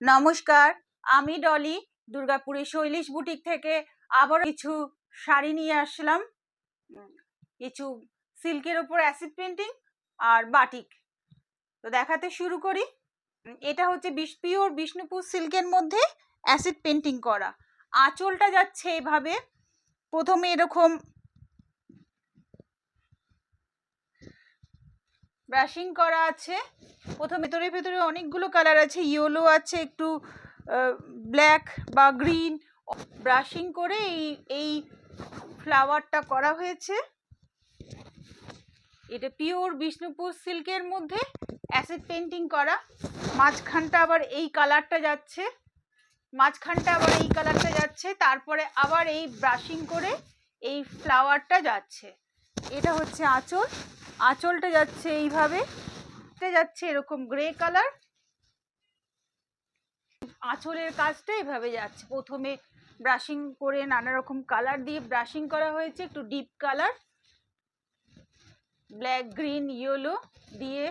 নমস্কার, আমি ডলি দুর্গাপুরের শৈলেশ বুটিক থেকে আবার কিছু শাড়ি নিয়ে আসলাম। কিছু সিল্কের উপর অ্যাসিড পেন্টিং আর বাটিক। তো দেখাতে শুরু করি। এটা হচ্ছে পিওর বিষ্ণুপুর সিল্কের মধ্যে অ্যাসিড পেন্টিং করা। আঁচলটা যাচ্ছে এভাবে, প্রথমে এরকম ব্রাশিং করা আছে। প্রথমে ভেতরে ভেতরে অনেকগুলো কালার আছে, ইয়েলো আছে, একটু ব্ল্যাক বা গ্রিন। ব্রাশিং করে এই ফ্লাওয়ারটা করা হয়েছে। এটা পিওর বিষ্ণুপুর সিল্কের মধ্যে অ্যাসিড পেন্টিং করা। মাঝখানটা আবার এই কালারটা যাচ্ছে, তারপরে আবার এই ব্রাশিং করে এই ফ্লাওয়ারটা যাচ্ছে। এটা হচ্ছে আঁচলটা যাচ্ছে এইভাবে, যাচ্ছে এরকম গ্রে কালার। আঁচলের কাজটা এভাবে যাচ্ছে। প্রথমে ব্রাশিং করে নানা রকম কালার দিয়ে ব্রাশিং করা হয়েছে, একটু deep colour, black, green, yellow দিয়ে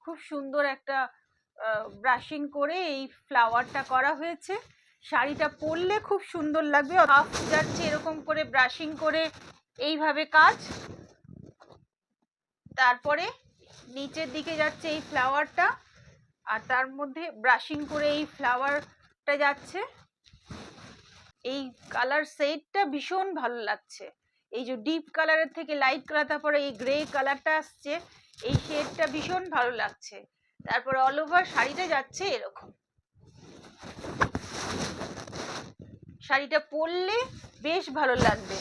খুব সুন্দর একটা ব্রাশিং করে এই ফ্লাওয়ারটা করা হয়েছে। শাড়িটা পরলে খুব সুন্দর লাগবে। হাফ যাচ্ছে এরকম করে ব্রাশিং করে এইভাবে কাজ, তারপরে নিচের দিকে যাচ্ছে এই ফ্লাওয়ারটা, আর তার মধ্যে ব্রাশিং করে এই ফ্লাওয়ারটা যাচ্ছে। এই কালার সেটটা ভীষণ ভালো লাগছে। এই যে ডিপ কালারের থেকে লাইট কালার, তারপরে এই গ্রে কালারটা আসছে, এই শেডটা ভীষণ ভালো লাগছে। তারপরে অল ওভার শাড়িটা যাচ্ছে এরকম। শাড়িটা পরলে বেশ ভালো লাগবে।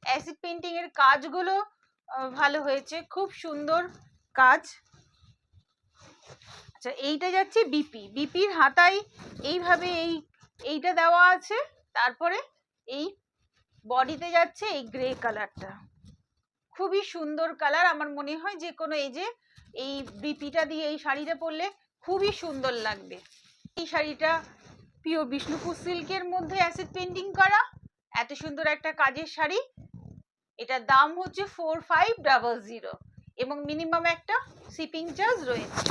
অ্যাসিড পেন্টিং এর কাজগুলো ভালো হয়েছে, খুব সুন্দর কাজ। আচ্ছা, এইটা যাচ্ছে বিপির হাতায় এইভাবে এইটা দেওয়া আছে। তারপরে এই বডিতে যাচ্ছে এই গ্রে কালারটা, খুবই সুন্দর কালার। আমার মনে হয় যে কোনো এই বিপিটা দিয়ে এই শাড়িটা পরলে খুবই সুন্দর লাগবে। এই শাড়িটা পিওর বিষ্ণুপুর সিল্কের মধ্যে অ্যাসিড পেন্টিং করা, এত সুন্দর একটা কাজের শাড়ি। এটার দাম হচ্ছে 4500 এবং মিনিমাম একটা শিপিং চার্জ রয়েছে।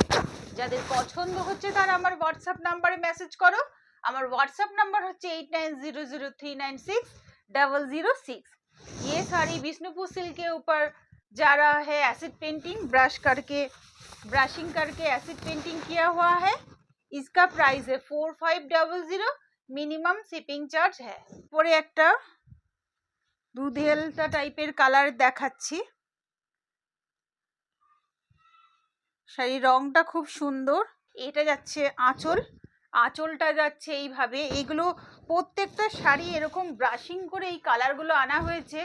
যাদের পছন্দ হচ্ছে তারা আমার হোয়াটসঅ্যাপ নাম্বারে মেসেজ করো। আমার হোয়াটসঅ্যাপ নাম্বার হচ্ছে 8900396006। ये साड़ी विष्णुपुर सिल्क के ऊपर जा रहा है एसिड पेंटिंग, ब्रशिंग करके एसिड पेंटिंग किया हुआ है। इसका प्राइस है 4500, मिनिमम शिपिंग चार्ज है। পরে একটা দুধেলটা টাইপের কালার দেখাচ্ছি। শাড়ির রংটা খুব সুন্দর। এটা যাচ্ছে আঁচলটা যাচ্ছে এইভাবে। এগুলো প্রত্যেকটা শাড়ি এরকম ব্রাশিং করে এই কালারগুলো আনা হয়েছে,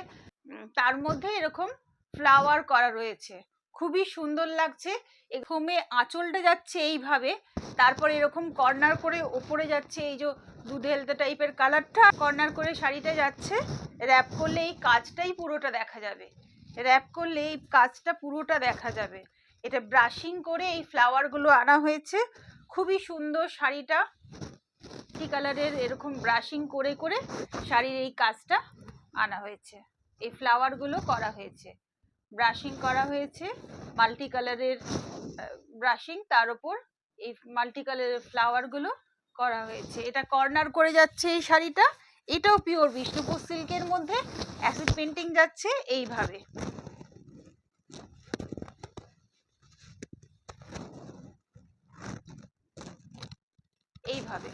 তার মধ্যে এরকম ফ্লাওয়ার করা রয়েছে, খুবই সুন্দর লাগছে। এরকমে আঁচলটা যাচ্ছে এইভাবে, তারপরে এরকম কর্নার করে ওপরে যাচ্ছে এই যে দুধেলতা টাইপের কালারটা, কর্নার করে শাড়িটা যাচ্ছে। র্যাপ করলে এই কাজটাই পুরোটা দেখা যাবে। এটা ব্রাশিং করে এই ফ্লাওয়ারগুলো আনা হয়েছে, খুবই সুন্দর শাড়িটা। মাল্টি কালারের এরকম ব্রাশিং করে করে শাড়ির এই কাজটা আনা হয়েছে, এই ফ্লাওয়ারগুলো করা হয়েছে, ব্রাশিং করা হয়েছে, মাল্টি কালারের ব্রাশিং, তার উপর এই মাল্টি কালারের ফ্লাওয়ারগুলো করা হয়েছে। এটা কর্নার করে যাচ্ছে এই শাড়িটা। এটাও পিওর বিষ্ণুপুর সিল্কের মধ্যে অ্যাসিড পেন্টিং যাচ্ছে এইভাবে। এইভাবে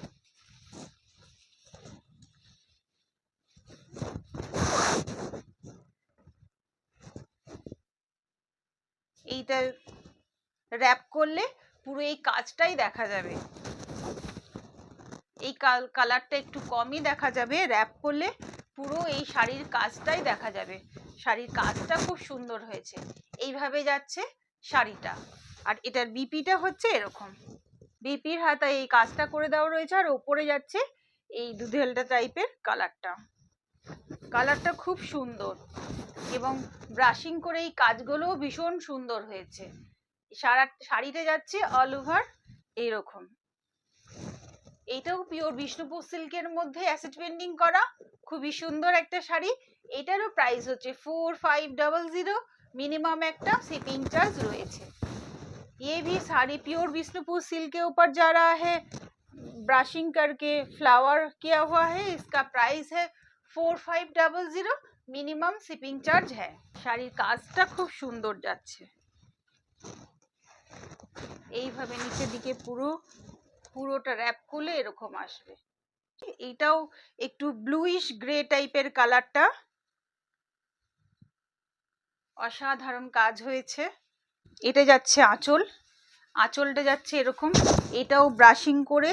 এইটা র্যাপ করলে পুরো এই কাজটাই দেখা যাবে। এই কালারটা একটু কমই দেখা যাবে, র্যাপ করলে পুরো এই শাড়ির কাজটাই দেখা যাবে। শাড়ির কাজটা খুব সুন্দর হয়েছে। এইভাবে যাচ্ছে শাড়িটা। আর এটার বিপিটা হচ্ছে এরকম, বিপির হাতায় এই কাজটা করে দেওয়া রয়েছে, আর ওপরে যাচ্ছে এই দুধেলটা টাইপের কালারটা খুব সুন্দর, এবং ব্রাশিং করে এই কাজগুলোও ভীষণ সুন্দর হয়েছে। শাড়িতে যাচ্ছে অল ওভার এইরকম। এইটাও পিওর বিষ্ণুপুর সিল্কের মধ্যে অ্যাসিড পেন্টিং করা, খুবই সুন্দর একটা শাড়ি। এটারও প্রাইস হচ্ছে 4500, मिनिमम একটা शिपिंग चार्ज রয়েছে। ये भी साड़ी प्योर विष्णुपुर सिल्क के ऊपर जा रहा है, ब्रशिंग करके फ्लावर किया हुआ है। इसका प्राइस है 4500, মিনিমাম শিপিং চার্জ হ্যাঁ। শাড়ির কাজটা খুব সুন্দর যাচ্ছে। এইভাবে নিচের দিকে পুরোটা র‍্যাপ করলে এরকম আসবে। এটাও একটু ব্লুইশ গ্রে টাইপের কালারটা, অসাধারণ কাজ হয়েছে। এটা যাচ্ছে আঁচল, আঁচলটা যাচ্ছে এরকম, এটাও ব্রাশিং করে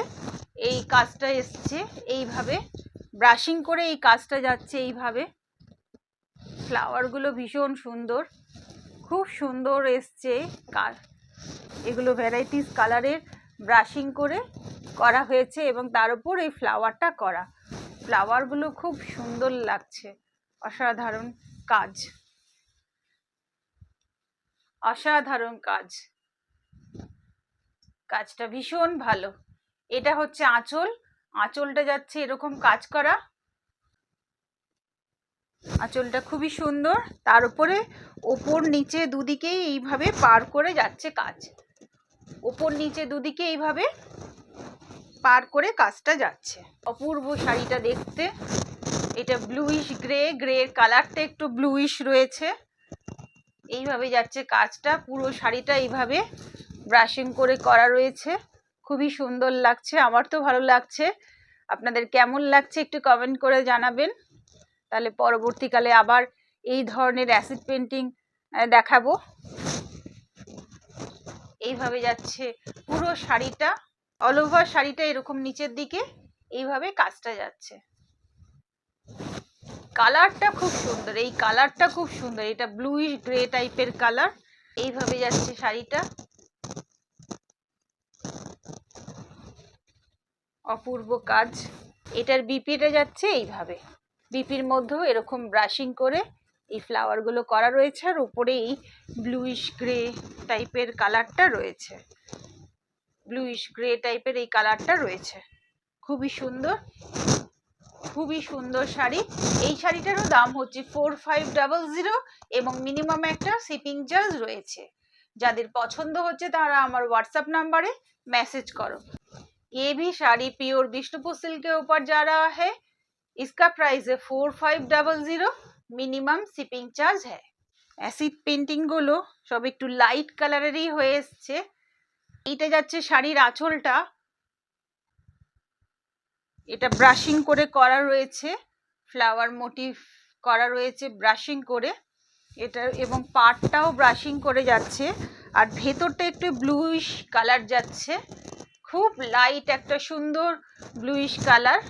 এই কাজটা এসছে এইভাবে, ব্রাশিং করে এই কাজটা যাচ্ছে এইভাবে। ফ্লাওয়ারগুলো ভীষণ সুন্দর, খুব সুন্দর এসছে। এগুলো ভ্যারাইটিস কালারের ব্রাশিং করে করা হয়েছে এবং তার উপর এই ফ্লাওয়ারটা করা। ফ্লাওয়ারগুলো খুব সুন্দর লাগছে, অসাধারণ কাজ, অসাধারণ কাজ, কাজটা ভীষণ ভালো। এটা হচ্ছে আঁচল, আঁচলটা যাচ্ছে এরকম কাজ করা, আঁচলটা খুবই সুন্দর। তার উপরে ওপর নিচে দুদিকেই এইভাবে পার করে যাচ্ছে কাজ, ওপর নিচে দুদিকে এইভাবে পার করে কাজটা যাচ্ছে। অপূর্ব শাড়িটা দেখতে। এটা ব্লুইশ গ্রে, গ্রের কালারটা একটু ব্লুইশ রয়েছে। এইভাবে যাচ্ছে কাজটা, পুরো শাড়িটা এইভাবে ব্রাশিং করে করা রয়েছে, খুবই সুন্দর লাগছে। আমার তো ভালো লাগছে, আপনাদের কেমন লাগছে একটু কমেন্ট করে জানাবেন। তাহলে পরবর্তীকালে আবার এই ধরনের অ্যাসিড পেন্টিং দেখাবো। এইভাবে যাচ্ছে পুরো শাড়িটা, অল ওভার শাড়িটা এরকম নিচের দিকে এইভাবে কাজটা যাচ্ছে। কালারটা খুব সুন্দর, এই কালারটা খুব সুন্দর, এটা ব্লুইশ গ্রে টাইপের কালার। এইভাবে যাচ্ছে শাড়িটা, অপূর্ব কাজ। এটার বিপিটা যাচ্ছে এইভাবে, বিপির মধ্যেও এরকম ব্রাশিং করে এই ফ্লাওয়ারগুলো করা রয়েছে, আর উপরে এই ব্লুইশ গ্রে টাইপের কালারটা রয়েছে, ব্লুইশ গ্রে টাইপের এই কালারটা রয়েছে। খুবই সুন্দর, খুবই সুন্দর শাড়ি। এই শাড়িটারও দাম হচ্ছে 4500 এবং মিনিমাম একটা শিপিং চার্জ রয়েছে। যাদের পছন্দ হচ্ছে তারা আমার হোয়াটসঅ্যাপ নাম্বারে मैसेज करो। ये भी साड़ी प्योर विष्णुपुर सिल्क के ऊपर जा रहा है। इसका प्राइस है 4500, मिनिमम शिपिंग चार्ज है। অ্যাসিড পেন্টিং গুলো সব একটু লাইট কালারেরই হয়ে এসছে। এইটা যাচ্ছে শাড়ির আঁচলটা, এটা ব্রাশিং করে করা রয়েছে, ফ্লাওয়ার মোটিভ করা রয়েছে ব্রাশিং করে এটা, এবং পাটটাও ব্রাশিং করে যাচ্ছে, আর ভেতরটা একটু ব্লুইশ কালার যাচ্ছে, খুব লাইট একটা সুন্দর ব্লুইশ কালার,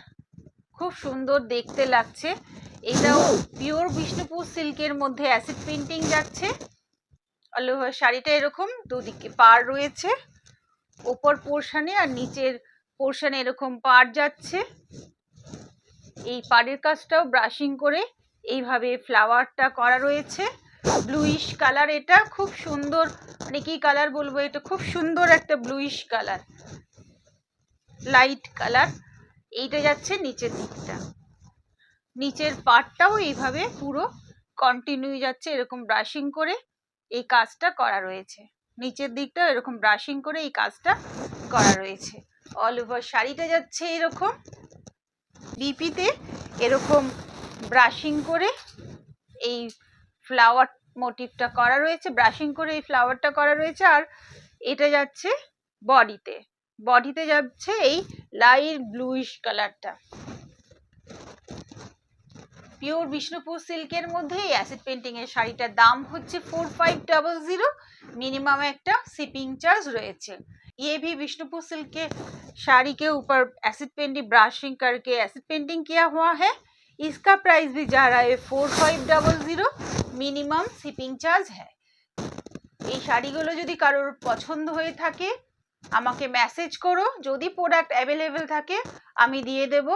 খুব সুন্দর দেখতে লাগছে। এটাও পিওর বিষ্ণুপুর সিল্কের মধ্যে অ্যাসিড পেন্টিং যাচ্ছে। অল ওভার শাড়িটা এরকম দুদিকে পাড় রয়েছে, উপর পোর্শনে আর নিচের পোর্শনে এরকম পাড় যাচ্ছে। এই পাড়ের কাজটাও ব্রাশিং করে এইভাবে ফ্লাওয়ারটা করা রয়েছে, ব্লুইশ কালার। এটা খুব সুন্দর, মানে কি কালার বলবো, এটা খুব সুন্দর একটা ব্লুইশ কালার, লাইট কালার। এইটা যাচ্ছে নিচের দিকটা, নিচের পার্টটাও এইভাবে পুরো কন্টিনিউ যাচ্ছে, এরকম ব্রাশিং করে এই কাজটা করা রয়েছে, নিচের দিকটা এরকম ব্রাশিং করে এই কাজটা করা রয়েছে। অল ওভার শাড়িটা যাচ্ছে এরকম, বিপিতে এরকম ব্রাশিং করে এই ফ্লাওয়ার মোটিভটা করা রয়েছে, ব্রাশিং করে এই ফ্লাওয়ারটা করা রয়েছে। আর এটা যাচ্ছে বডিতে, বডিতে যাচ্ছে এই লাইট ব্লুইশ কালারটা। পিওর বিষ্ণুপুর সিল্কের মধ্যে এই অ্যাসিড পেন্টিং এর শাড়িটার দাম হচ্ছে 4500, मिनिमम একটা শিপিং চার্জ রয়েছে। ये भी विष्णुपुर सिल्क के साड़ी के ऊपर एसिड पेंटिंग ब्रशिंग करके एसिड पेंटिंग किया हुआ है। इसका प्राइस भी जा रहा है 4500, मिनिमम शिपिंग चार्ज है। এই শাড়িগুলো যদি কারোর পছন্দ হয়ে থাকে আমাকে মেসেজ করো, যদি প্রোডাক্ট অ্যাভেলেবেল থাকে আমি দিয়ে দেব,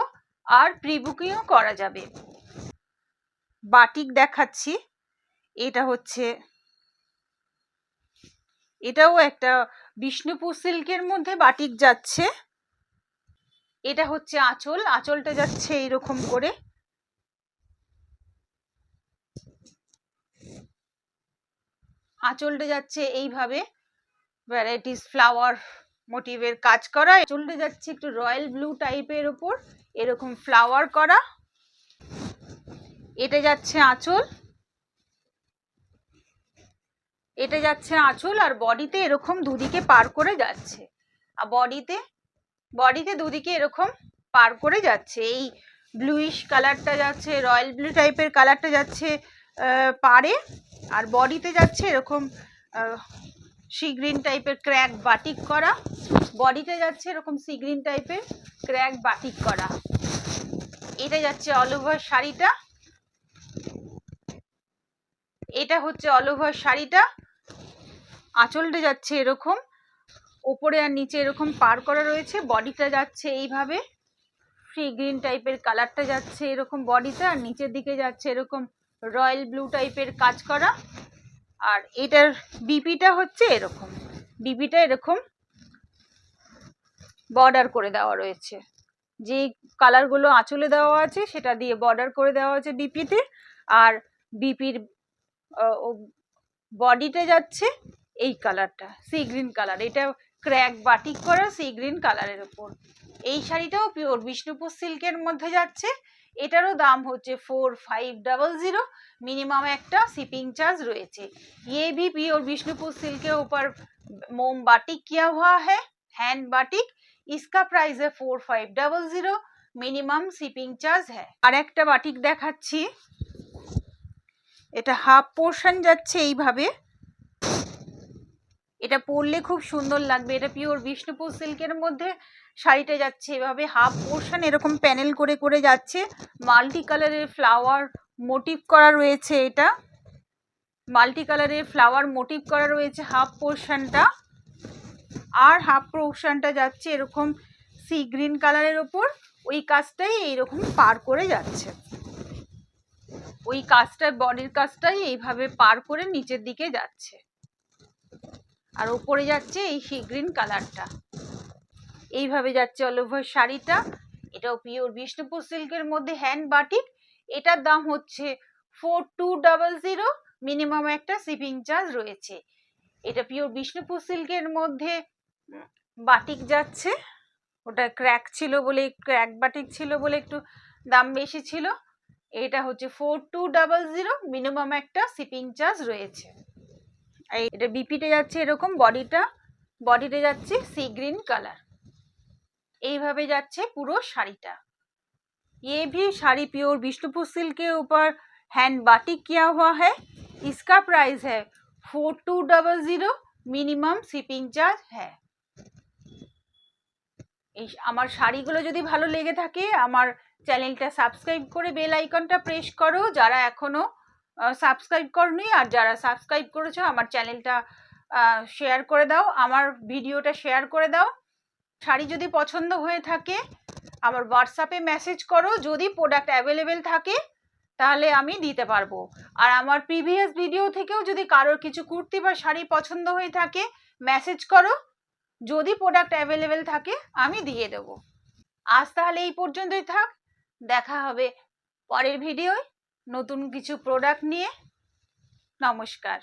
আর প্রি বুকিংও করা যাবে। বাটিক দেখাচ্ছি, এটা হচ্ছে, এটাও একটা বিষ্ণুপুর সিল্কের মধ্যে বাটিক যাচ্ছে। এটা হচ্ছে আঁচল, আঁচলটা যাচ্ছে এইরকম করে, আঁচলটা যাচ্ছে এইভাবে ভ্যারাইটিস ফ্লাওয়ার মোটিভের কাজ করা। চলে যাচ্ছে একটু রয়্যাল ব্লু টাইপের ওপর এরকম ফ্লাওয়ার করা। এটা যাচ্ছে আঁচল, এটা যাচ্ছে আঁচল আর বডিতে এরকম দুদিকে পার করে যাচ্ছে। আর বডিতে দুদিকে এরকম পার করে যাচ্ছে। এই ব্লুইশ কালারটা যাচ্ছে, রয়্যাল ব্লু টাইপের কালারটা যাচ্ছে পারে, আর বডিতে যাচ্ছে এরকম সি গ্রিন টাইপের ক্র্যাক বাটিক করা। বডিতে যাচ্ছে এরকম সি গ্রিন টাইপের ক্র্যাক বাটিক করা। এটা যাচ্ছে অল ওভার শাড়িটা, এটা হচ্ছে অল ওভার শাড়িটা। আঁচলটা যাচ্ছে এরকম, ওপরে আর নিচে এরকম পার করা রয়েছে। বডিটা যাচ্ছে এইভাবে সি গ্রিন টাইপের কালারটা যাচ্ছে এরকম বডিতে, আর নিচের দিকে যাচ্ছে এরকম রয়্যাল ব্লু টাইপের কাজ করা। আর এটার বিপিটা হচ্ছে এরকম, বিপিটা এরকম বর্ডার করে দেওয়া রয়েছে। যে কালারগুলো আঁচলে দেওয়া আছে সেটা দিয়ে বর্ডার করে দেওয়া আছে বিপিতে। আর বিপির বডিতে যাচ্ছে এই কালারটা সি গ্রিন কালার, এটা ক্র্যাক বাটিক করা সি গ্রিন কালারের উপর। এই শাড়িটাও পিওর বিষ্ণুপুর সিল্কের মধ্যে যাচ্ছে। এটারও দাম হচ্ছে 4500। मिनिमम একটা शिपिंग चार्ज রয়েছে। ये भी प्योर विष्णुपुर सिल्क के ऊपर मोम बाटिक किया हुआ है, हैंड बाटिक। इसका प्राइस है 4500, मिनिमम शिपिंग चार्ज है। আর একটা বাটিক দেখাচ্ছি, এটা হাফ পোর্শন যাচ্ছে এইভাবে, এটা পরলে খুব সুন্দর লাগবে। এটা পিওর বিষ্ণুপুর সিল্কের মধ্যে শাড়িটা যাচ্ছে এভাবে হাফ পোর্শন এরকম প্যানেল করে করে যাচ্ছে। মাল্টি কালারের ফ্লাওয়ার মোটিভ করা রয়েছে, এটা মাল্টি কালারের ফ্লাওয়ার মোটিভ করা রয়েছে হাফ পোর্শনটা। আর হাফ পোর্শনটা যাচ্ছে এরকম সি গ্রিন কালারের ওপর। ওই কাজটাই এইরকম পার করে যাচ্ছে, ওই কাজটা বডির কাজটাই এইভাবে পার করে নিচের দিকে যাচ্ছে। আর উপরে যাচ্ছে এই সি গ্রিন কালারটা, এইভাবে যাচ্ছে অল ওভার শাড়িটা। এটাও পিওর বিষ্ণুপুর সিল্কের মধ্যে হ্যান্ড বাটিক। এটার দাম হচ্ছে 4200, মিনিমাম একটা শিপিং চার্জ রয়েছে। এটা পিওর বিষ্ণুপুর সিল্কের মধ্যে বাটিক যাচ্ছে, ওটা ক্র্যাক ছিল বলে, ক্র্যাক বাটিক ছিল বলে একটু দাম বেশি ছিল। এটা হচ্ছে 4200, মিনিমাম একটা শিপিং চার্জ রয়েছে। এটা বিপিতে যাচ্ছে এরকম, বডিতে যাচ্ছে সি গ্রিন কালার। এইভাবে যাচ্ছে পুরো শাড়িটা। ये भी শাড়ি प्योर विष्णुपुर सिल्क के ऊपर हैंड बाटिक किया हुआ है। इसका प्राइस है 4200, मिनिमम शिपिंग चार्ज है। এই আমার শাড়িগুলো যদি ভালো লেগে থাকে আমার চ্যানেলটা সাবস্ক্রাইব করে বেল আইকনটা প্রেস করো যারা এখনো সাবস্ক্রাইব করনি, আর যারা সাবস্ক্রাইব করেছো আমার চ্যানেলটা শেয়ার করে দাও, আমার ভিডিওটা শেয়ার করে দাও। শাড়ি যদি পছন্দ হয়ে থাকে আমার হোয়াটসঅ্যাপে মেসেজ করো, যদি প্রোডাক্ট অ্যাভেলেবেল থাকে তাহলে আমি দিতে পারবো। আর আমার প্রিভিয়াস ভিডিও থেকেও যদি কারোর কিছু কুর্তি বা শাড়ি পছন্দ হয়ে থাকে মেসেজ করো, যদি প্রোডাক্ট অ্যাভেলেবেল থাকে আমি দিয়ে দেবো। আজ তাহলে এই পর্যন্তই থাক, দেখা হবে পরের ভিডিওয় নতুন কিছু প্রোডাক্ট নিয়ে। নমস্কার।